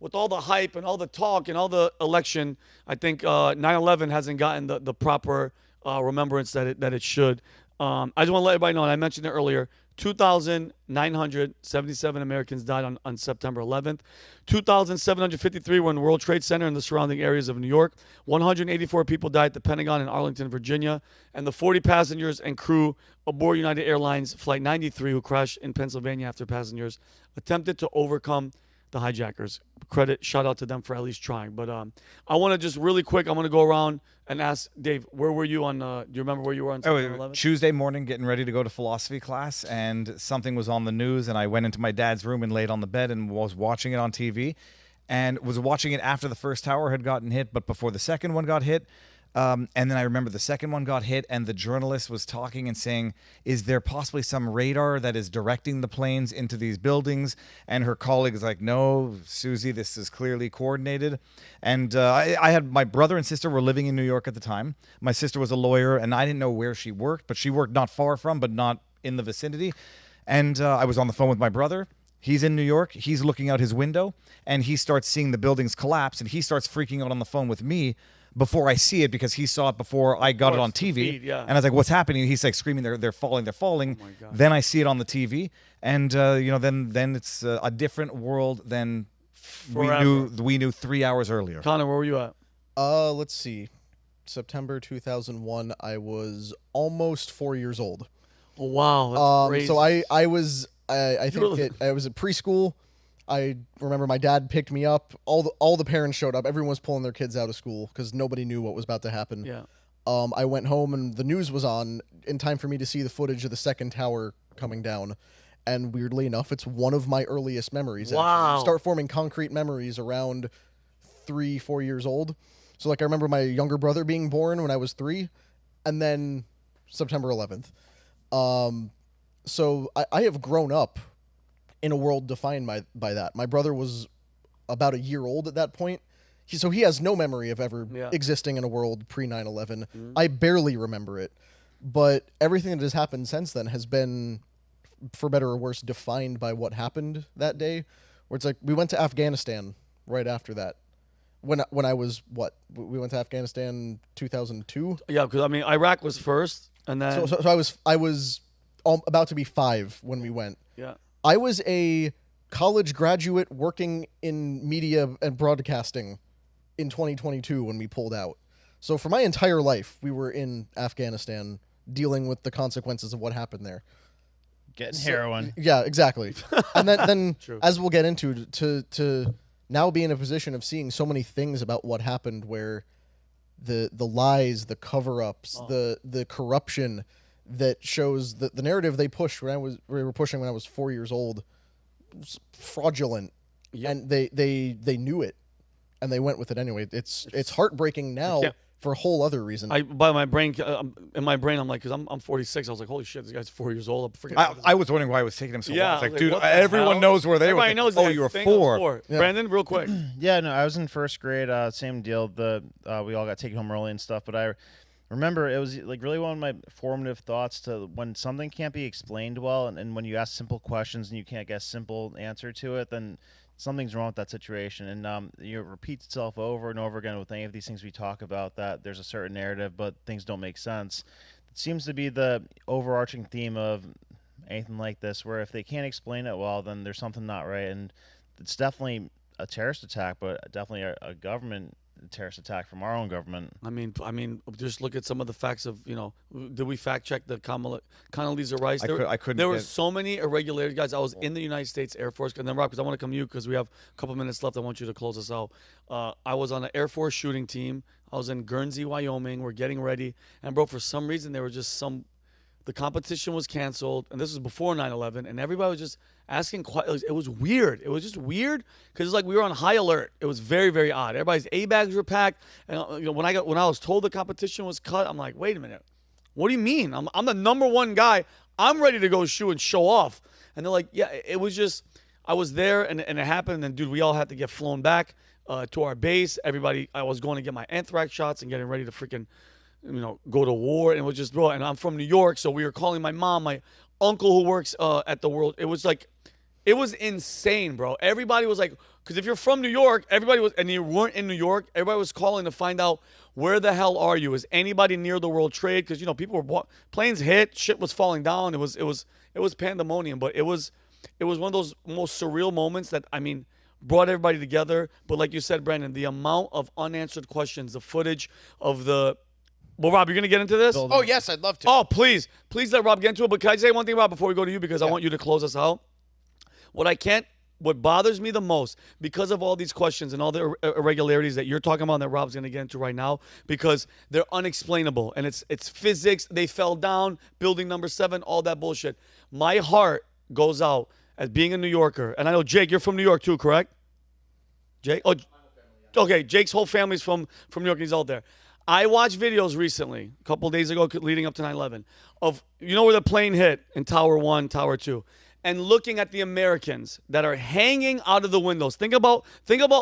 with all the hype and all the talk and all the election, I think 9/11 hasn't gotten the proper remembrance that it should. I just want to let everybody know, and I mentioned it earlier, 2,977 Americans died on September 11th. 2,753 were in the World Trade Center and the surrounding areas of New York. 184 people died at the Pentagon in Arlington, Virginia. And the 40 passengers and crew aboard United Airlines Flight 93 who crashed in Pennsylvania after passengers attempted to overcome the hijackers. Shout out to them for at least trying. But I want to just really quick, I want to go around and ask Dave, where were you on, do you remember where you were on September 11th? Tuesday morning, getting ready to go to philosophy class, and something was on the news, and I went into my dad's room and laid on the bed and was watching it on TV, and was watching it after the first tower had gotten hit, but before the second one got hit. And then I remember the second one got hit, and the journalist was talking and saying, is there possibly some radar that is directing the planes into these buildings? And her colleague is like, no, Susie, this is clearly coordinated. And I had my brother and sister were living in New York at the time. My sister was a lawyer, and I didn't know where she worked, but she worked not far from, but not in the vicinity. And I was on the phone with my brother. He's in New York. He's looking out his window, and he starts seeing the buildings collapse, and he starts freaking out on the phone with me before I see it, because he saw it before I got it on TV. Feed, yeah. And I was like, what's happening? He's like screaming, they're falling, they're falling. Oh my God. Then I see it on the TV, and then it's a different world than we knew 3 hours earlier. Connor, where were you at? Let's see. September 2001, I was almost 4 years old. Oh, wow. That's crazy. So I was I was at preschool. I remember my dad picked me up. All the parents showed up. Everyone was pulling their kids out of school because nobody knew what was about to happen. Yeah. I went home and the news was on in time for me to see the footage of the second tower coming down. And weirdly enough, it's one of my earliest memories. Wow. Actually. Start forming concrete memories around 3-4 years old. So like I remember my younger brother being born when I was 3, and then September 11th. So I have grown up in a world defined by that. My brother was about a year old at that point. So he has no memory of ever existing in a world pre 9/11. I barely remember it. But everything that has happened since then has been, for better or worse, defined by what happened that day. Where it's like, we went to Afghanistan right after that. When I was, we went to Afghanistan 2002? Yeah, because, I mean, Iraq was first, and then... So I was about to be 5 when we went. Yeah. I was a college graduate working in media and broadcasting in 2022 when we pulled out. So for my entire life, we were in Afghanistan dealing with the consequences of what happened there. Getting heroin. Yeah, exactly. And then as we'll get into, to now be in a position of seeing so many things about what happened, where the lies, the cover-ups, the corruption that shows the narrative they pushed we were pushing when I was 4 years old, was fraudulent, and they knew it, and they went with it anyway. It's heartbreaking now for a whole other reason. In my brain, I'm like, because I'm 46, I was like, holy shit, this guy's 4 years old. I was wondering why it was taking him so long. It's like, dude, what the everyone hell? knows where they were. Everybody knows. Oh, you were 4. Yeah. Brandon, real quick. Yeah, no, I was in first grade. Same deal. We all got taken home early and stuff, but I remember it was like really one of my formative thoughts to when something can't be explained well, and when you ask simple questions and you can't get a simple answer to it, then something's wrong with that situation. And it repeats itself over and over again with any of these things we talk about, that there's a certain narrative, but things don't make sense. It seems to be the overarching theme of anything like this, where if they can't explain it well, then there's something not right. And it's definitely a terrorist attack, but definitely a government terrorist attack from our own government. I mean, just look at some of the facts of, did we fact check the Condoleezza Rice? I couldn't. There were so many irregularities, guys. I was in the United States Air Force, and then Rob, because I want to come to you because we have a couple minutes left. I want you to close us out. I was on an Air Force shooting team. I was in Guernsey, Wyoming. We're getting ready, and bro, for some reason there were just the competition was canceled, and this was before 9/11, and everybody was just asking. It was weird. It was just weird because it's like we were on high alert. It was very, very odd. Everybody's A-bags were packed, and when I was told the competition was cut, I'm like, wait a minute, what do you mean? I'm the number one guy. I'm ready to go shoot and show off, and they're like, yeah. It was just I was there, and it happened, and dude, we all had to get flown back to our base. Everybody, I was going to get my anthrax shots and getting ready to freaking go to war, and it was just, bro, and I'm from New York, so we were calling my mom, my uncle who works at the World. It was like, It was insane, bro. Everybody was like, because if you're from New York, everybody was, and you weren't in New York, everybody was calling to find out where the hell are you? Is anybody near the World Trade? Because people were planes hit, shit was falling down. It was pandemonium, but it was one of those most surreal moments that brought everybody together. But like you said, Brandon, the amount of unanswered questions, the footage of the. Well, Rob, you're going to get into this? Oh, yes, I'd love to. Oh, please let Rob get into it. But can I say one thing, Rob, before we go to you? Because I want you to close us out. What bothers me the most, because of all these questions and all the irregularities that you're talking about and that Rob's going to get into right now, because they're unexplainable. And it's physics. They fell down, building number 7, all that bullshit. My heart goes out as being a New Yorker. And I know, Jake, you're from New York too, correct? Jake? Oh, okay, Jake's whole family's from New York, and he's out there. I watched videos recently, a couple days ago, leading up to 9/11, of where the plane hit in Tower 1, Tower 2, and looking at the Americans that are hanging out of the windows. Think about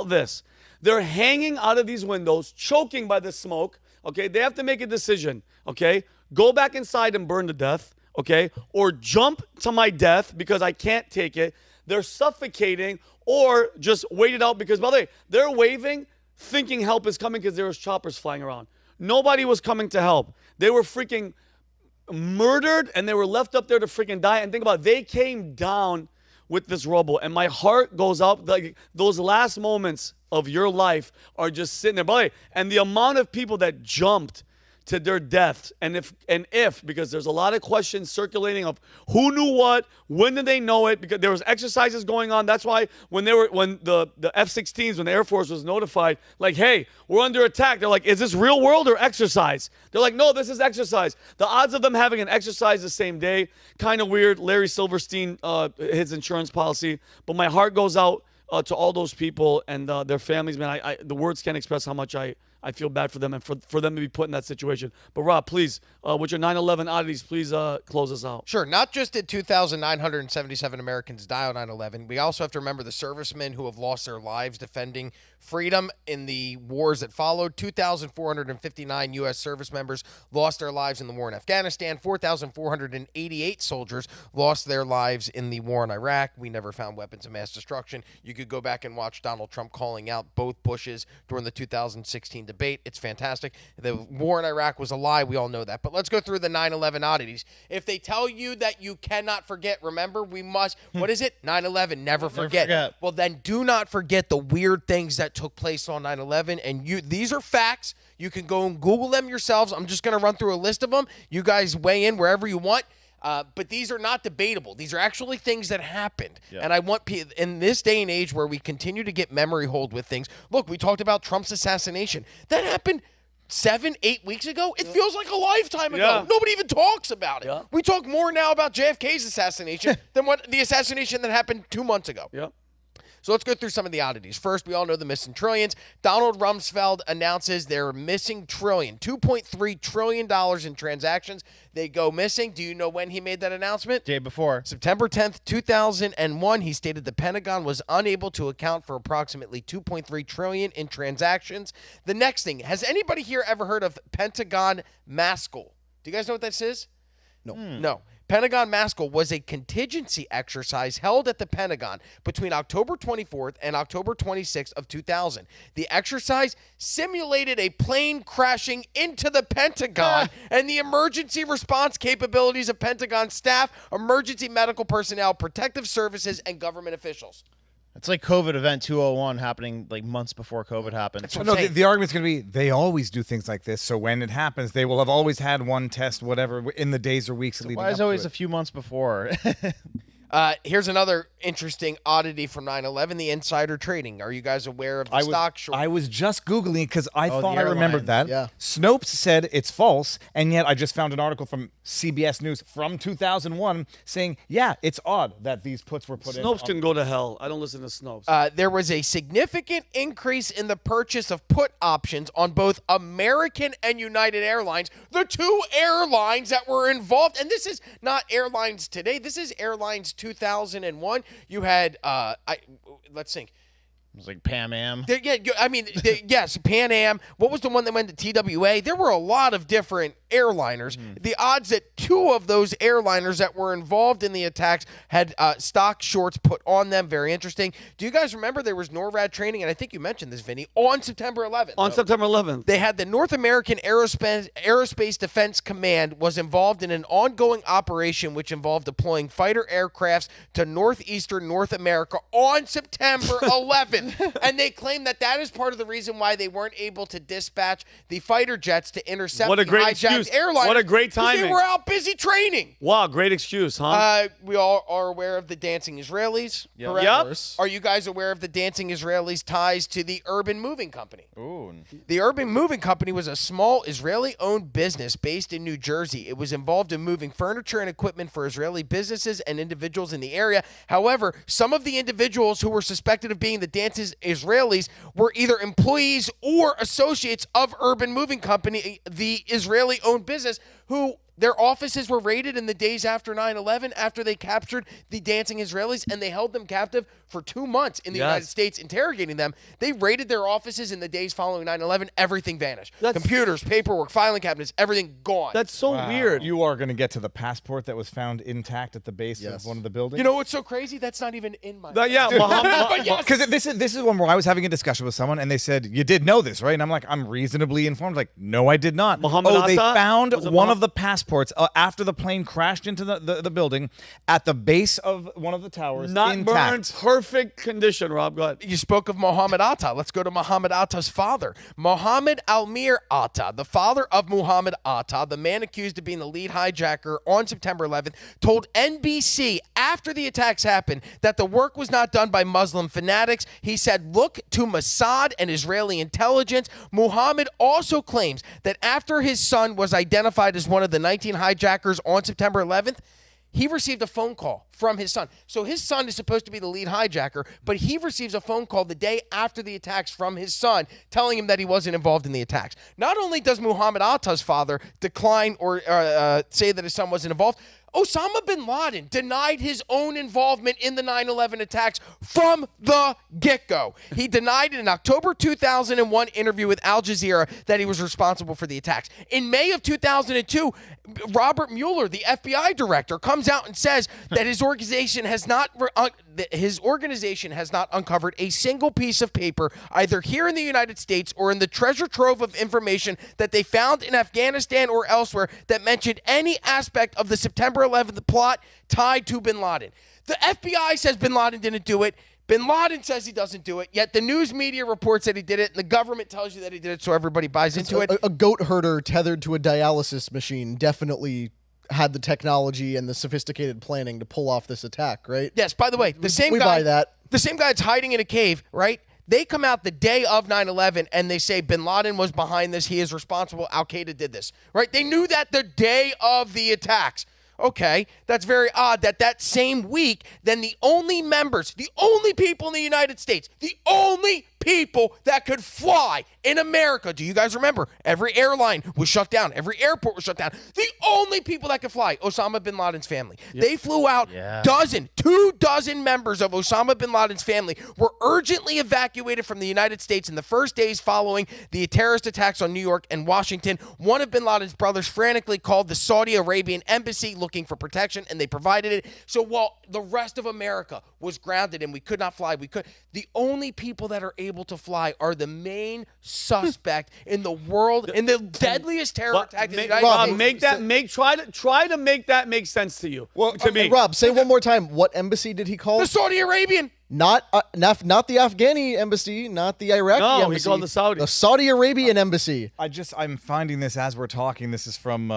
this. They're hanging out of these windows, choking by the smoke. Okay, they have to make a decision. Okay, go back inside and burn to death. Okay, or jump to my death because I can't take it. They're suffocating, or just wait it out because, by the way, they're waving, thinking help is coming because there was choppers flying around. Nobody was coming to help. They were freaking murdered, and they were left up there to freaking die. And think about it, they came down with this rubble, and my heart goes up. Like, those last moments of your life are just sitting there. By the way, and the amount of people that jumped to their deaths, and if because there's a lot of questions circulating of who knew what, when did they know it, because there was exercises going on. That's why when the F-16s, when the Air Force was notified, like, hey, we're under attack, they're like, is this real world or exercise? They're like, no, this is exercise. The odds of them having an exercise the same day, kind of weird. Larry Silverstein, his insurance policy, but my heart goes out to all those people and their families, man. The words can't express how much I feel bad for them and for them to be put in that situation. But Rob, please, with your 9/11 oddities, please close us out. Sure. Not just did 2,977 Americans die on 9/11. We also have to remember the servicemen who have lost their lives defending freedom in the wars that followed. 2,459 U.S. service members lost their lives in the war in Afghanistan. 4,488 soldiers lost their lives in the war in Iraq. We never found weapons of mass destruction. You could go back and watch Donald Trump calling out both Bushes during the 2016 debate. It's fantastic. The war in Iraq was a lie. We all know that. But let's go through the 9/11 oddities. If they tell you that you cannot forget, remember, we must, what is it? 9/11, never forget. Well, then do not forget the weird things that took place on 9/11. And these are facts. You can go and Google them yourselves. I'm just going to run through a list of them. You guys weigh in wherever you want. But these are not debatable. These are actually things that happened. Yeah. And I want in this day and age where we continue to get memory hold with things. Look, we talked about Trump's assassination. That happened 7-8 weeks ago. It feels like a lifetime ago. Yeah. Nobody even talks about it. Yeah. We talk more now about JFK's assassination than the assassination that happened 2 months ago. Yeah. So let's go through some of the oddities. First, we all know the missing trillions. Donald Rumsfeld announces they're missing $2.3 trillion in transactions. They go missing. Do you know when he made that announcement? Day before. September 10th, 2001. He stated the Pentagon was unable to account for approximately $2.3 trillion in transactions. The next thing, has anybody here ever heard of Pentagon Maskell? Do you guys know what this is? No. No. Pentagon Maskell was a contingency exercise held at the Pentagon between October 24th and October 26th of 2000. The exercise simulated a plane crashing into the Pentagon and the emergency response capabilities of Pentagon staff, emergency medical personnel, protective services, and government officials. It's like COVID event 201 happening like months before COVID happened. No, the argument's going to be they always do things like this. So when it happens, they will have always had one test, whatever, in the days or weeks leading up to it. Why is always a few months before? Here's another interesting oddity from 9/11, the insider trading. Are you guys aware of the stock short? I was just Googling because I thought I remembered that. Yeah. Snopes said it's false, and yet I just found an article from CBS News from 2001 saying, yeah, it's odd that these puts were put in. Snopes can go to hell. I don't listen to Snopes. There was a significant increase in the purchase of put options on both American and United Airlines, the two airlines that were involved. And this is not airlines today. This is airlines 2001. You had, let's think, was like Pan Am. Yes, Pan Am. What was the one that went to TWA? There were a lot of different airliners. The odds that 2 of those airliners that were involved in the attacks had stock shorts put on them, very interesting. Do you guys remember there was NORAD training, and I think you mentioned this, Vinny, on September 11th? On September 11th. They had the North American Aerospace Defense Command was involved in an ongoing operation which involved deploying fighter aircrafts to northeastern North America on September 11th. And they claim that is part of the reason why they weren't able to dispatch the fighter jets to intercept the hijacked airliners. What a great timing. They were out busy training. Wow, great excuse, huh? We all are aware of the dancing Israelis, correct? Yep. Are you guys aware of the dancing Israelis' ties to the Urban Moving Company? Ooh. The Urban Moving Company was a small Israeli-owned business based in New Jersey. It was involved in moving furniture and equipment for Israeli businesses and individuals in the area. However, some of the individuals who were suspected of being the dancing Israelis were either employees or associates of Urban Moving Company, the Israeli-owned business, who their offices were raided in the days after 9/11 after they captured the dancing Israelis, and they held them captive for 2 months in the United States, interrogating them. They raided their offices in the days following 9/11. Everything vanished. Computers, paperwork, filing cabinets, everything gone. That's so weird. You are going to get to the passport that was found intact at the base of one of the buildings. You know what's so crazy? That's not even in my... Because this is one where I was having a discussion with someone, and they said, you did know this, right? And I'm like, I'm reasonably informed. Like, no, I did not. They found one of the passports after the plane crashed into the building at the base of one of the towers. Not intact. burned. Perfect condition, Rob. Go ahead. You spoke of Muhammad Atta. Let's go to Muhammad Atta's father. Muhammad Almir Atta, the father of Muhammad Atta, the man accused of being the lead hijacker on September 11th, told NBC after the attacks happened that the work was not done by Muslim fanatics. He said, look to Mossad and Israeli intelligence. Muhammad also claims that after his son was identified as one of the 19 hijackers on September 11th, he received a phone call from his son. So his son is supposed to be the lead hijacker, but he receives a phone call the day after the attacks from his son telling him that he wasn't involved in the attacks. Not only does Muhammad Atta's father decline or say that his son wasn't involved, Osama bin Laden denied his own involvement in the 9/11 attacks from the get-go. He denied in an October 2001 interview with Al Jazeera that he was responsible for the attacks. In May of 2002, Robert Mueller, the FBI director, comes out and says that his organization has not uncovered a single piece of paper, either here in the United States or in the treasure trove of information that they found in Afghanistan or elsewhere, that mentioned any aspect of the September 11th plot tied to bin Laden. The FBI says bin Laden didn't do it. Bin Laden says he doesn't do it, yet the news media reports that he did it, and the government tells you that he did it, so everybody buys into it. A goat herder tethered to a dialysis machine definitely had the technology and the sophisticated planning to pull off this attack, right? Yes, by the way, the same guy buy that. The same guy that's hiding in a cave, right? They come out the day of 9/11 and they say bin Laden was behind this. He is responsible. Al-Qaeda did this, right? They knew that the day of the attacks. Okay, that's very odd that same week, then the only people in the United States, the only people that could fly in America, do you guys remember? Every airline was shut down. Every airport was shut down. The only people that could fly, Osama bin Laden's family. Yep. They flew out 2 dozen members of Osama bin Laden's family were urgently evacuated from the United States in the first days following the terrorist attacks on New York and Washington. One of bin Laden's brothers frantically called the Saudi Arabian embassy looking for protection, and they provided it. So while the rest of America was grounded and we could not fly, the only people that are able to fly are the main suspect in the world in the deadliest terror attack in the United States. Try to make that make sense to you. Well, to me, Rob, say one more time. What embassy did he call? The Saudi Arabian. Not the Afghani embassy, not the Iraqi embassy. No, he called the Saudi. The Saudi Arabian embassy. I'm finding this as we're talking. This is from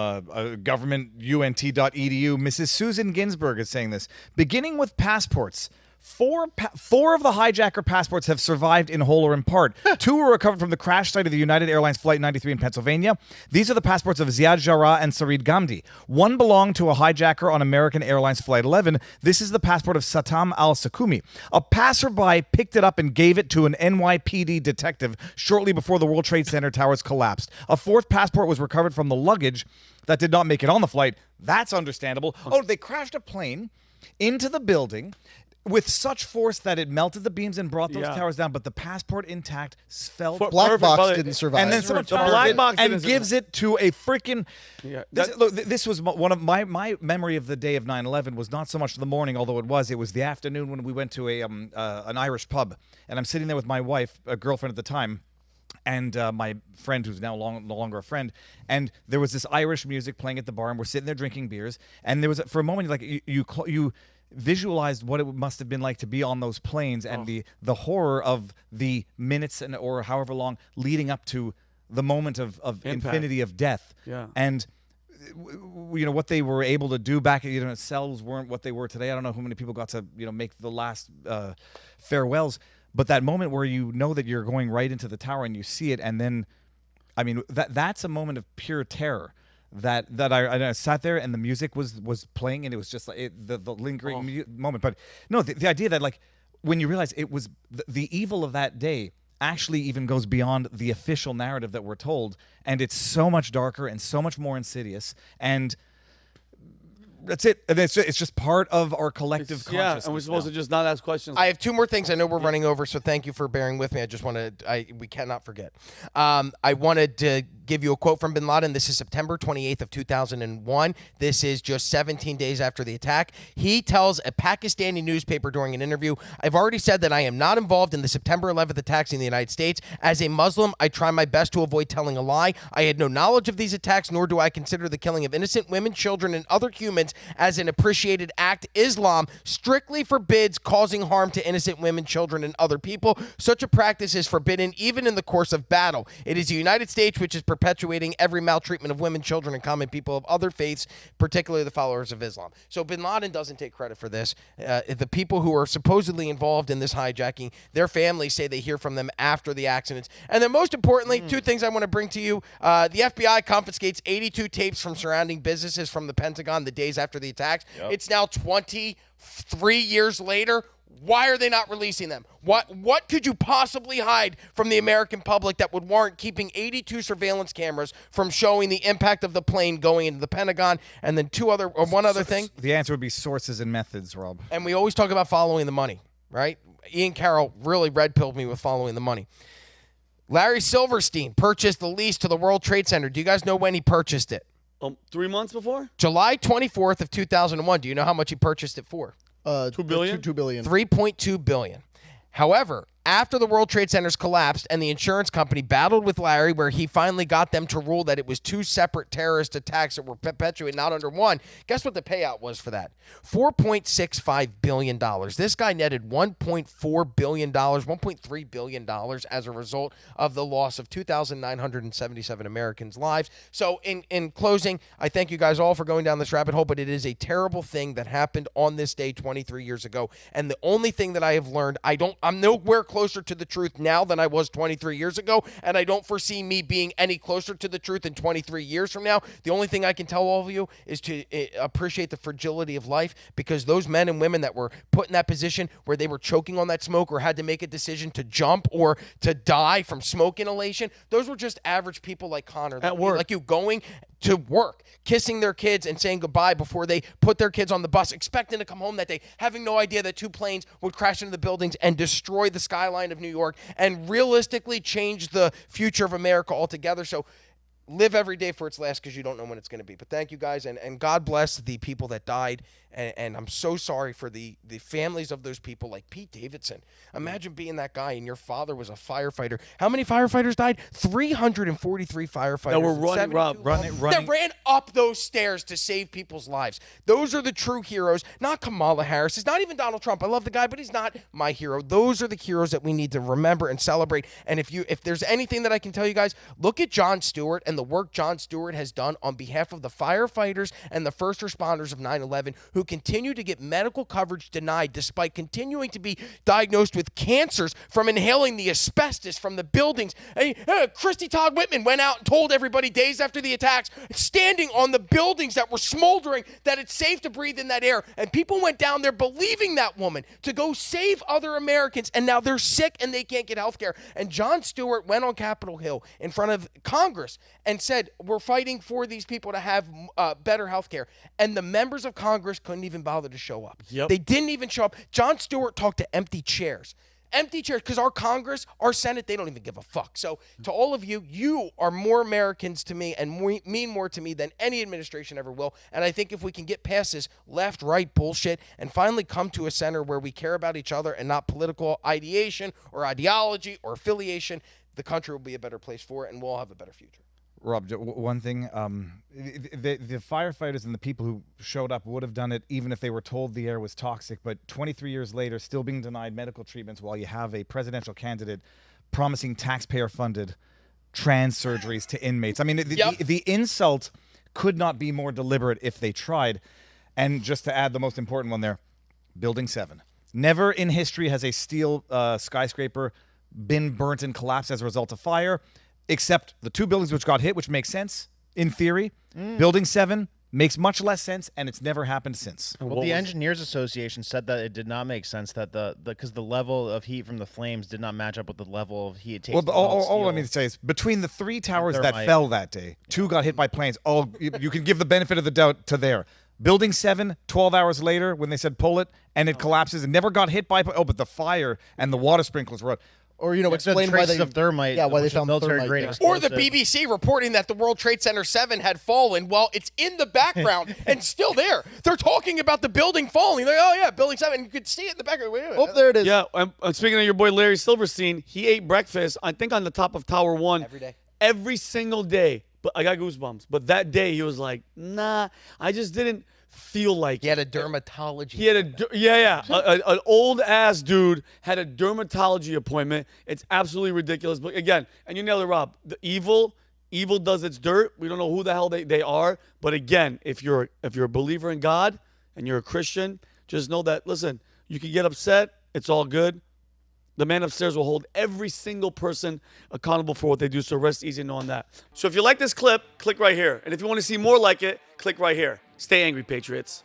government unt.edu. Mrs. Susan Ginsburg is saying this. Beginning with passports. Four of the hijacker passports have survived in whole or in part. 2 were recovered from the crash site of the United Airlines Flight 93 in Pennsylvania. These are the passports of Ziad Jarrah and Sarid Ghamdi. One belonged to a hijacker on American Airlines Flight 11. This is the passport of Satam al-Sakumi. A passerby picked it up and gave it to an NYPD detective shortly before the World Trade Center towers collapsed. A 4th passport was recovered from the luggage that did not make it on the flight. That's understandable. Oh, they crashed a plane into the building. with such force that it melted the beams and brought those Yeah. towers down, but the passport intact fell. Black Perfect, box brother. didn't survive. And then someone The turns black it box and didn't gives it to a freaking. Yeah, Look, this was one of my memory of the day of 9/11 was not so much the morning, although it was the afternoon when we went to an Irish pub, and I'm sitting there with my wife, a girlfriend at the time, and my friend who's now no longer a friend, and there was this Irish music playing at the bar, and we're sitting there drinking beers, and there was for a moment like you visualized what it must have been like to be on those planes and the horror of the minutes or however long leading up to the moment of infinity of death. Yeah. And what they were able to do back, cells weren't what they were today. I don't know how many people got to make the last farewells, but that moment where you know that you're going right into the tower and you see it, and then I mean that's a moment of pure terror. That I sat there and the music was playing and it was just like the lingering moment. But no, the idea that like when you realize it was the evil of that day actually even goes beyond the official narrative that we're told, and it's so much darker and so much more insidious, and that's it. And it's just part of our collective consciousness. Yeah, and we're supposed to just not ask questions. I have two more things. I know we're running over, so thank you for bearing with me. I just wanted, we cannot forget. I wanted to give you a quote from Bin Laden. This is September 28th of 2001. This is just 17 days after the attack. He tells a Pakistani newspaper during an interview, "I've already said that I am not involved in the September 11th attacks in the United States. As a Muslim, I try my best to avoid telling a lie. I had no knowledge of these attacks, nor do I consider the killing of innocent women, children, and other humans as an appreciated act. Islam strictly forbids causing harm to innocent women, children, and other people. Such a practice is forbidden even in the course of battle. It is the United States which is perpetuating every maltreatment of women, children, and common people of other faiths, particularly the followers of Islam." So Bin Laden doesn't take credit for this. The people who are supposedly involved in this hijacking, their families say they hear from them after the accidents. And then most importantly, two things I want to bring to you. The FBI confiscates 82 tapes from surrounding businesses from the Pentagon the days after the attacks. Yep. It's now 23 years later. Why are they not releasing them? What could you possibly hide from the American public that would warrant keeping 82 surveillance cameras from showing the impact of the plane going into the Pentagon? And then one other thing. The answer would be sources and methods, Rob. And we always talk about following the money, right? Ian Carroll really red-pilled me with following the money. Larry Silverstein purchased the lease to the World Trade Center. Do you guys know when he purchased it? 3 months before? July 24th of 2001. Do you know how much he purchased it for? $2 billion? $2 billion. $3.2 billion. However, after the World Trade Centers collapsed and the insurance company battled with Larry, where he finally got them to rule that it was two separate terrorist attacks that were perpetuated, not under one, guess what the payout was for that? $4.65 billion. This guy netted $1.4 billion, $1.3 billion as a result of the loss of 2,977 Americans' lives. So in closing, I thank you guys all for going down this rabbit hole, but it is a terrible thing that happened on this day 23 years ago. And the only thing that I have learned, I'm nowhere closer to the truth now than I was 23 years ago, and I don't foresee me being any closer to the truth in 23 years from now. The only thing I can tell all of you is to appreciate the fragility of life, because those men and women that were put in that position where they were choking on that smoke or had to make a decision to jump or to die from smoke inhalation, those were just average people like Connor. At work. Like you going to work, kissing their kids and saying goodbye before they put their kids on the bus, expecting to come home that day, having no idea that two planes would crash into the buildings and destroy the skyline of New York and realistically change the future of America altogether. So live every day for its last, because you don't know when it's going to be. But thank you guys, and God bless the people that died. And I'm so sorry for the families of those people, like Pete Davidson. Imagine being that guy and your father was a firefighter. How many firefighters died? 343 firefighters. That were running. That ran up those stairs to save people's lives. Those are the true heroes, not Kamala Harris. It's not even Donald Trump. I love the guy, but he's not my hero. Those are the heroes that we need to remember and celebrate. And if there's anything that I can tell you guys, look at Jon Stewart and the work Jon Stewart has done on behalf of the firefighters and the first responders of 9/11 who continue to get medical coverage denied despite continuing to be diagnosed with cancers from inhaling the asbestos from the buildings. Christy Todd Whitman went out and told everybody days after the attacks, standing on the buildings that were smoldering, that it's safe to breathe in that air. And people went down there believing that woman to go save other Americans, and now they're sick and they can't get health care. And Jon Stewart went on Capitol Hill in front of Congress and said, we're fighting for these people to have better health care. And the members of Congress couldn't even bother to show up. Yep. They didn't even show up. Jon Stewart talked to empty chairs. Empty chairs, because our Congress, our Senate, they don't even give a fuck. So to all of you, you are more Americans to me and mean more to me than any administration ever will. And I think if we can get past this left, right bullshit and finally come to a center where we care about each other and not political ideation or ideology or affiliation, the country will be a better place for it and we'll all have a better future. Rob, one thing, the firefighters and the people who showed up would have done it even if they were told the air was toxic, but 23 years later, still being denied medical treatments while you have a presidential candidate promising taxpayer-funded trans surgeries to inmates. I mean, the insult could not be more deliberate if they tried. And just to add the most important one there, Building 7. Never in history has a steel skyscraper been burnt and collapsed as a result of fire, except the 2 buildings which got hit, which makes sense in theory. Building 7 makes much less sense, and it's never happened since. Well, the Engineers Association said that it did not make sense that because the level of heat from the flames did not match up with the level of heat it takes. Well, all I mean to say is between the 3 towers that fell that day, 2 got hit by planes. You can give the benefit of the doubt to there. Building 7, 12 hours later, when they said pull it, and it collapses, and never got hit by. But the fire and the water sprinklers were. Or, explain why they of thermite. Yeah, why they found military thermite grade there. Or explosive. the BBC reporting that the World Trade Center 7 had fallen. Well, it's in the background and still there. They're talking about the building falling. They're like, oh, yeah, Building 7. You could see it in the background. Wait a minute. Oh, there it is. Yeah, speaking of your boy Larry Silverstein, he ate breakfast, I think, on the top of Tower 1. Every day. Every single day. But I got goosebumps. But that day, he was like, nah, I just didn't feel like He had a dermatology. He had an old ass dude had a dermatology appointment. It's absolutely ridiculous. But again, and you nailed it, Rob. The evil does its dirt. We don't know who the hell they are. But again, if you're a believer in God and you're a Christian, just know that. Listen, you can get upset. It's all good. The man upstairs will hold every single person accountable for what they do. So rest easy knowing that. So if you like this clip, click right here. And if you want to see more like it, click right here. Stay angry, Patriots.